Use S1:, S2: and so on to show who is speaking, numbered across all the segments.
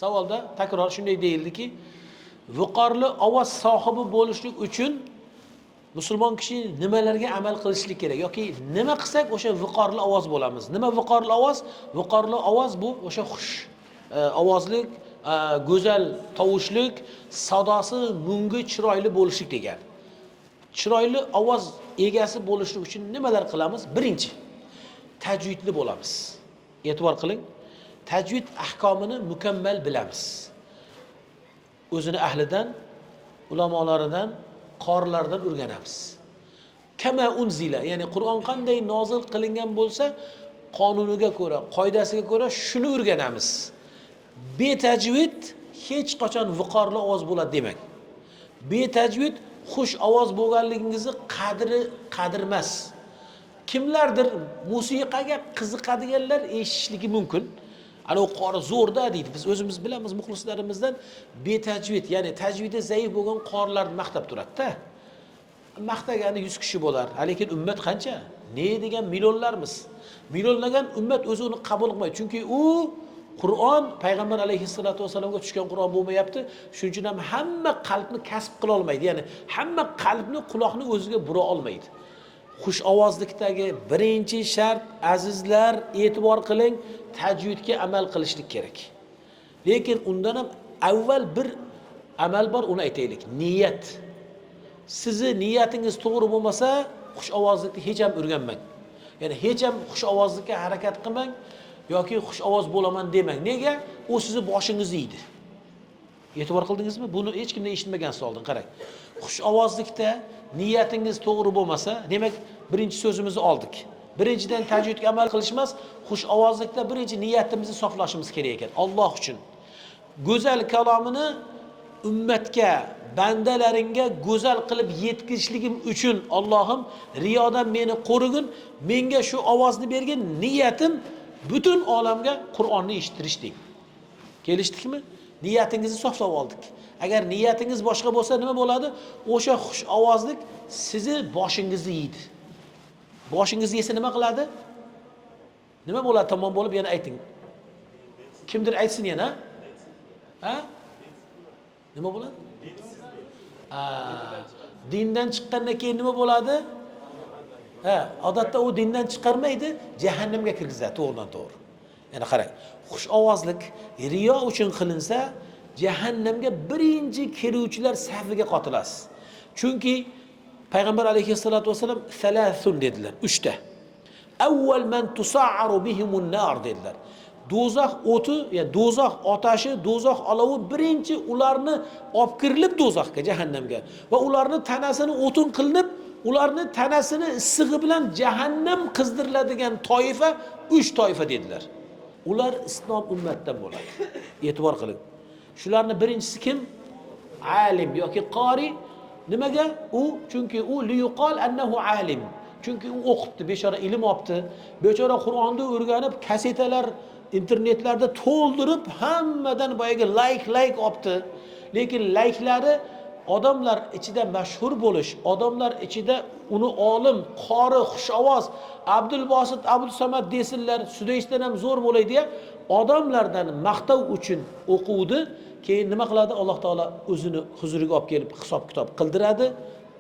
S1: Savolda takror shunday deyildiki, viqorli ovoz sohibi bo'lishlik uchun musulmon kishi nimalarga amal qilishlik kerak yoki nima qilsak o'sha viqorli ovoz bo'lamiz. Nima viqorli ovoz? Viqorli ovoz bu o'sha xush ovozlik, go'zal tovushlik, sadosi mungi chiroyli bo'lishlik degan. Chiroyli ovoz egasi bo'lishlik uchun nimalar qilamiz? Birinchi, tajvidli bo'lamiz. E'tibor qiling. Tajvid ahkomini mukammal bilamiz. O'zini ahlidan, ulamolaridan, qorilardan o'rganamiz. Kama unzila, ya'ni Qur'on qanday nozil qilingan bo'lsa, qonuniga ko'ra, qoidasiga ko'ra shuni o'rganamiz. Betajvid hech qachon viqorli ovoz bo'ladi demak. Betajvid xush ovoz bo'lganligingizni qadr emas. Kimlardir musiqaga qiziqadiganlar eshitishligi mumkin. Ana u qori zo'rda deydi. Biz o'zimiz bilamiz muxlislarimizdan betajvid, ya'ni tajvidi zaif bo'lgan qorilarni maqtab turadi-da. Maqtagani 100 kishi bo'lar. Lekin ummat qancha? Ne degan millionlarmiz. Millionlagan ummat o'zi uni qabul qilmaydi. Chunki u Qur'on payg'ambar alayhissalatu vasallamga tushgan Qur'on bo'lmayapti. Shuning uchun ham hamma qalbni kasb qila olmaydi. Ya'ni hamma qalbni, quloqni o'ziga bura olmaydi. Xush ovozlikdagi birinchi shart, azizlar, e'tibor qiling, tajvidga amal qilishlik kerak. Lekin undan ham avval bir amal bor, uni aytaylik. Niyat. Sizni niyatingiz to'g'ri bo'lmasa, xush ovozlikni hech ham o'rganmang. Ya'ni hech ham xush ovozlikka harakat qilmang yoki xush ovoz bo'laman demang. Nega? U sizni boshingizni yeydi. E'tibor qildingizmi? Buni hech kimdan eshitmagansiz oldin, qarang. Xush ovozlikda niyatingiz to'g'ri bo'lmasa, demak, birinchi so'zimizni oldik. Birinchidan tajvidga amal qilish emas, xush ovozlikda birinchi niyatimizni soflashimiz kerak ekan. Alloh uchun. Go'zal kalomini ummatga, bandalaringga go'zal qilib yetkazishligim uchun Allohim riyodan meni qo'rigin, menga shu ovozni bergin, niyatim butun olamga Qur'onni eshittirish deng. Kelishdikmi? Niyatingizni sof-sof oldik. Agar niyatingiz boshqa bo'lsa nima bo'ladi? O'sha xush ovozlik sizni boshingizni yeydi. Boshingizni yesa nima qiladi? Nima bo'ladi? Tamom bo'lib yana ayting. Kimdir aytsin yana? Ha? Nima bo'ladi? Dindan chiqqandan keyin nima bo'ladi? Odatda u dindan chiqarmaydi, jahannamga kirgizadi to'g'ridan-to'g'ri. Yana qarang, xush ovozlik riyo uchun qilinsa, jahannamga birinchi kiruvchilar safiga qotilasiz. Chunki payg'ambar alayhissalatu vasallam salasun dedilar, 3 ta. Avval man tusa'aru bihimun nar dedilar. Do'zax o'ti, ya'ni do'zax otashi, do'zax olovi birinchi ularni olib kirilib do'zaxga, jahannamga va ularni tanasini o'tin qilinib, ularni tanasini issig'i bilan jahannam qizdiriladigan toifa 3 toifa dedilar. Ular islom ummatdan bo'ladi. E'tibor qiling. Shularning birinchisi kim? Alim yoki qori. Nimaga? U chunki u liyuqal annahu alim. Chunki u o'qibdi, bechora ilm olibdi. Bechora Qur'onni o'rganib, kasetalar internetlarda to'ldirib, hammadan boyaga like olibdi. Lekin like'lari odamlar ichida mashhur bo'lish, odamlar ichida uni olim, qori, xushovoz, Abdul Bosit, Abdul Samad desinlar, Sudayshdan ham zo'r bo'ladi deya odamlardan maqtav uchun o'quvdi. Keyin nima qiladi? Alloh taolo o'zini huzuriga olib kelib hisob-kitob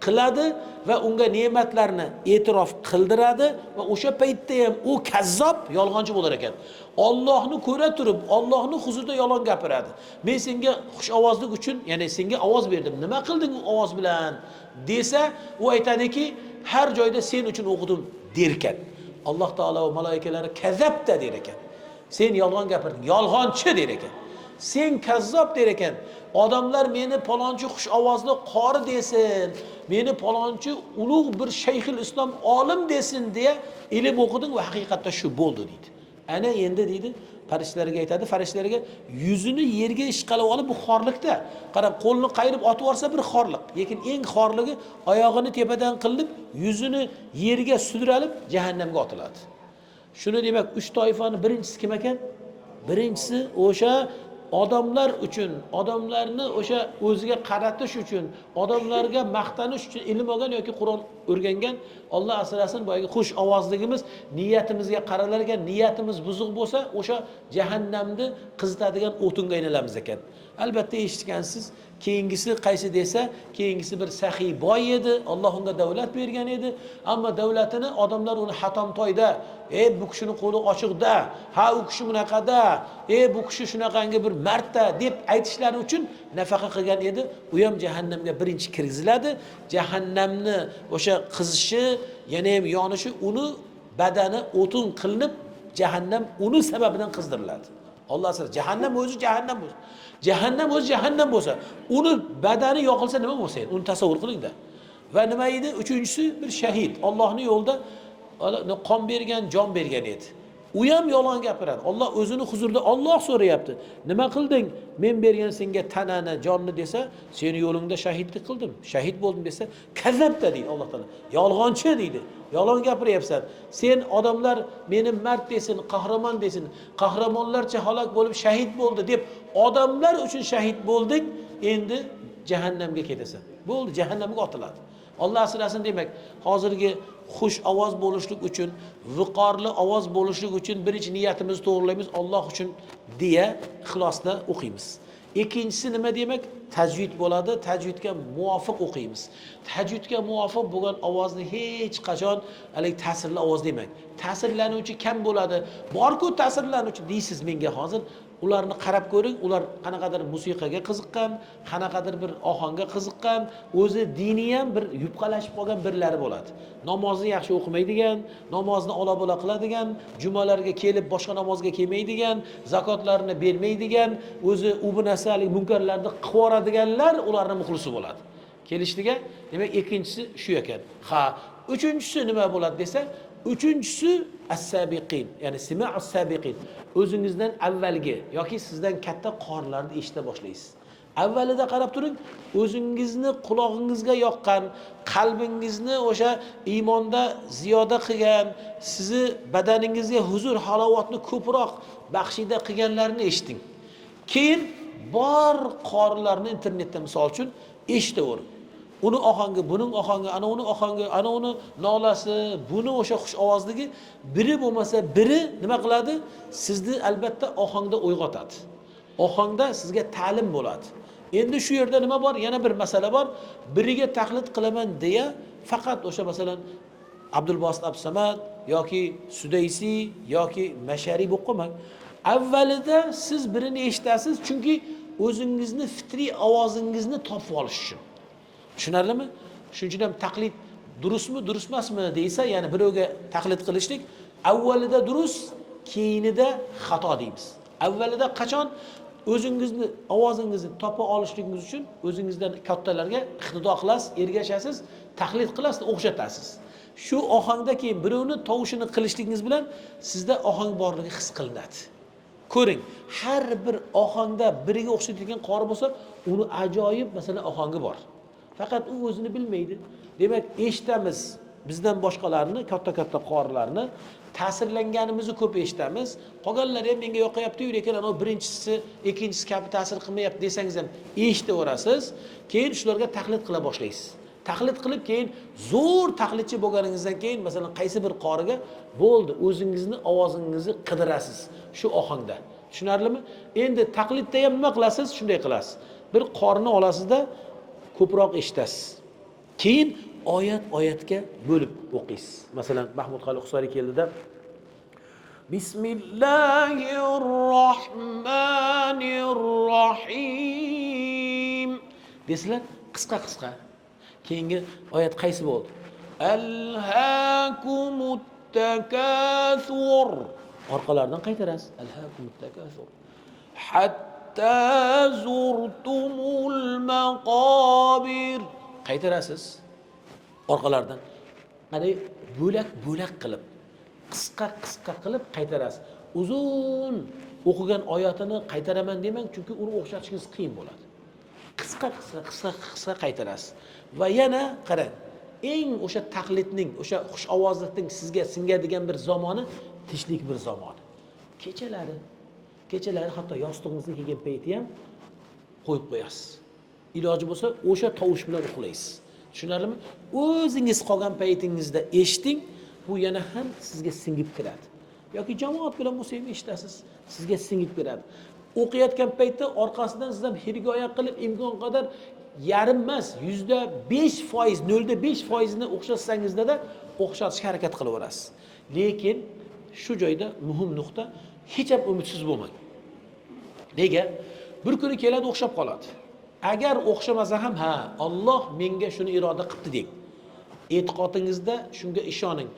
S1: qiladi va unga ne'matlarni e'tirof qildiradi va o'sha paytda ham u kazzob, yolg'onchi bo'lar ekan. Allohni ko'ra turib, Allohning huzurida yolg'on gapiradi. Men senga xush ovozlik uchun, ya'ni senga ovoz berdim. Nima qilding u ovoz bilan? Desa, u aytadiki, har joyda sen uchun o'qidim der ekan. Alloh taolo va malayikalari kazzabda der ekan. Sen yolg'on gapirding, yolg'onchi der ekan. Sen kazzob der ekan. Odamlar meni palonchi xush ovozli qori desin, meni palonchi ulug' bir shayxul islom olim desin deya ilm o'qiding va haqiqatda shu bo'ldi deydi. Ana endi deydi, farishtalarga aytadi, farishtalarga yuzini yerga ishqalab olib bu xorlikda. Qarab, qo'lni qayirib otib yorsa bir xorlik. Lekin eng xorligi oyog'ini tepadan qilib, yuzini yerga sudralib jahannamga otiladi. Shuni demak 3 toifani birinchisi kim ekan? Birinchisi o'sha odamlar uchun, odamlarni o'sha o'ziga qaratish uchun, odamlarga maqtanish uchun ilm olgan yoki Qur'on o'rgangan, Alloh asrasin, boyagi xush ovozligimiz niyatimizga qaralar ekan, niyatimiz buzuq bo'lsa, o'sha jahannamni qizitadigan o'tinga aylanamiz ekan. Albatta eshitgansiz. Keyingisi qaysi desa, keyingisi bir saxiy boy edi, Alloh unga davlat bergan edi, ammo davlatini odamlar uni hatomtoyda, bu kishining qo'li ochiqda, ha u kishi bunaqada, bu kishi shunaqangi bir mardda deb aytishlari uchun nafaqa qilgan edi. U ham jahannamga birinchi kirgiziladi. Jahannamni o'sha qizishi, yana ham yonishi uni badani o'tin qilinib, jahannam uni sababidan qizdiriladi. Alloh asr jahannam o'zi jahannam bo'lsa, jahannam o'zi jahannam bo'lsa, uni badani yoqilsa nima bo'lsa, uni tasavvur qiling-da. Va nima edi? Uchinchisi bir shahid. Allohning yo'lida qon bergan, jon bergan edi. U ham yolg'on gapiradi. Alloh o'zini huzurida Alloh so'rayapti. Nima qilding? Men bergan senga tanani, jonni desa, seni yo'lingda shahidlik qildim. Shahid bo'ldim desa, kazzabda deydi Alloh taolo. Yolg'onchi deydi. Yolg'on gapiryapsan. Sen odamlar meni mard desin, qahramon desin, qahramonlarcha halok bo'lib shahid bo'ldi deb odamlar uchun shahid bo'lding, endi jahannamga ketasan. Bo'ldi, jahannamga otiladi. Alloh asrasin, demak, hozirgi xush ovoz bo'lishlik uchun, viqorli ovoz bo'lishlik uchun birinchi niyatimizni to'g'rilaymiz, Alloh uchun deya ixlosda o'qiymiz. Ikkinchisi nima demak? Tajvid bo'ladi. Tajvidga muvofiq o'qiymiz. Tajvidga muvofiq bo'lgan ovozni hech qachon ta'sirli ovoz demang. Ta'sirlanuvchi kam bo'ladi. Bor-ku ta'sirlanuvchi deysiz menga hozir. Ularni qarab ko'ring, ular qanaqadir musiqaga qiziqqan, qanaqadir bir ohangga qiziqqan, o'zi diniy ham bir yupqalashib qolgan birlari bo'ladi. Namozni yaxshi o'qimaydigan, namozni ola-bola qiladigan, jumalarga kelib boshqa namozga kelmaydigan, zakotlarni bermaydigan, o'zi u bu narsalik munkarlarni qivoradiganlar ularning muxlisi bo'ladi. Kelishdiga, demak ikkinchisi shu ekan. Ha, uchinchisi nima bo'ladi desa, uchinchisi as-sabiqin, ya'ni sima'us sabiqin. O'zingizdan avvalgi yoki sizdan katta qorilarni eshita boshlaysiz. Avvalida qarab turing, o'zingizni qulog'ingizga yoqqan, qalbingizni o'sha iymonda ziyoda qilgan, sizni badaningizga huzur, halovatni ko'proq baxshida qilganlarni eshiting. Keyin bor qorilarni internetda misol uchun eshitavering. Uni ohangi, buning ohangi, ana uni ohangi, ana uni nolasi, buni o'sha xush ovozligi biri bo'lmasa biri nima qiladi? Sizni albatta ohangda uyg'otadi. Ohangda sizga ta'lim bo'ladi. Endi shu yerda nima bor? Yana bir masala bor. Biriga taqlid qilaman deya faqat o'sha masalan Abdulbosit Abdusamad yoki Sudaysi yoki Mashari bo'lib qolmang. Avvalida siz birini eshitasiz, chunki o'zingizni fitriy ovozingizni topib olish uchun. Tushunarlimi? Shuning uchun ham taqlid durustmi, durust emasmi deysa, ya'ni birovga taqlid qilishlik avvalida durust, keyinida xato deymiz. Avvalida qachon o'zingizni ovozingizni topa olishligingiz uchun o'zingizdan kattalarga iqtido qilasiz, ergashasiz, taqlid qilasiz, o'xshatasiz. Shu ohangda keyin birovni tovushini qilishligingiz bilan sizda ohang borligi his qilinadi. Ko'ring, har bir ohangda biriga o'xshatadigan qori bo'lsa, uni ajoyib masalan ohangi bor. Faqat u o'zini bilmaydi. Demak, eshitamiz bizdan boshqalarni, katta-katta qorilarni, ta'sirlanganimizni ko'p eshitamiz. Qolganlari ham menga yoqayapti-yu, lekin ana birinchisi, ikkinchisi kabi ta'sir qilmayapti desangiz ham eshitaverasiz. Keyin shularga taqlid qila boshlaysiz. Taqlid qilib keyin zo'r taqlidchi bo'lganingizdan keyin masalan qaysi bir qoriga bo'ldi, o'zingizni ovozingizni qidirasiz shu ohangda. Tushunarlimi? Endi taqlidda ham nima qilasiz? Shunday qilasiz. Bir qorni olasizda ko'proq eshitasiz. Keyin oyat-oyatga bo'lib o'qiysiz. Masalan, Mahmud Xoliq Husari keldida Bismillahirrohmanirrohim desizlar, qisqa-qisqa. Keyingi oyat qaysi bo'ldi? Alhaakumut takathur. Orqalardan qaytarasiz. Alhaakumut takathur. Hatta zurtumul maqabir. Qaytarasiz. Orqalardan. Qani bo'lak-bo'lak qilib, qisqa-qisqa qilib qaytarasiz. Uzun o'qigan oyatini qaytaraman demang, chunki uni o'xshatishingiz qiyin bo'ladi. Qisqa qaytarasiz. Va yana qarang, eng o'sha taqlidning, o'sha xush ovozlikning sizga singadigan bir zamoni tishlik bir zamoni. Kechalari kechalari hatto yostig'ingizni kiygan payti ham qo'yib qo'yasiz. Iloji bo'lsa o'sha tovush bilan uxlaysiz. Tushunarlimi? O'zingiz qolgan paytingizda eshiting, bu yana ham sizga singib kiradi. Yoki jamoat bilan bo'lsa ham eshitasiz, sizga singib kiradi. O'qiyotgan paytda orqasidan siz ham hirgoya qilib imkon qadar yarim emas, %5%, 0.5%ni o'xshatsangizda o'xshatishga harakat qilaverasiz. Lekin shu joyda muhim nuqta, hech ham umidsiz bo'lmang. Nega? Bir kuni keladi o'xshab qoladi. Agar o'xshamasa ham, ha, Alloh menga shuni iroda qildi deng. E'tiqodingizda shunga ishoning.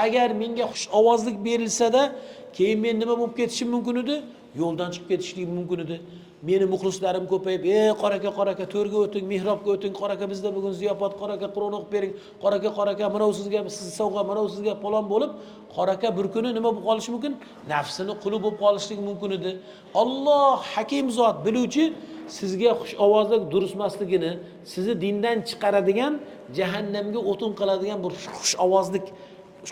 S1: Agar menga xush ovozlik berilsa-da, keyin men nima bo'lib ketishim mumkin edi? Yo'ldan chiqib ketishlik mumkin edi. Meni muxlislarim ko'payib, qoraka, to'rga o'ting, mehrobga o'ting, qoraka bizda bugun ziyofat, qoraka Qur'on o'qib bering, qoraka, mana sizga siz sovg'a, mana sizga palon bo'lib, qoraka bir kuni nima bo'lib qolishi mumkin? Nafsini quli bo'lib qolishligi mumkin edi. Alloh hakim zot, biluvchi, sizga xush ovozlik durustmasligini, sizni dindan chiqaradigan, jahannamga o'tin qiladigan bir xush ovozlik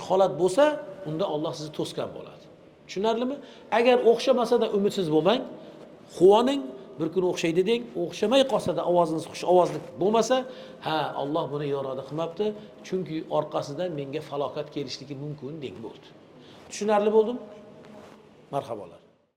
S1: holat bo'lsa, unda Alloh sizni to'sgan bo'ladi. Tushunarlimi? Agar o'xshamasa-da umidsiz bo'lmang, quvoning, bir kun o'xshaydi deng, o'xshamay qolsa-da ovozingiz xush ovozlik bo'lmasa, ha, Alloh buni iroda qilmabdi, chunki orqasidan menga falokat kelishligi mumkin deng bo'ldi. Tushunarli bo'ldimi? Marhabolar.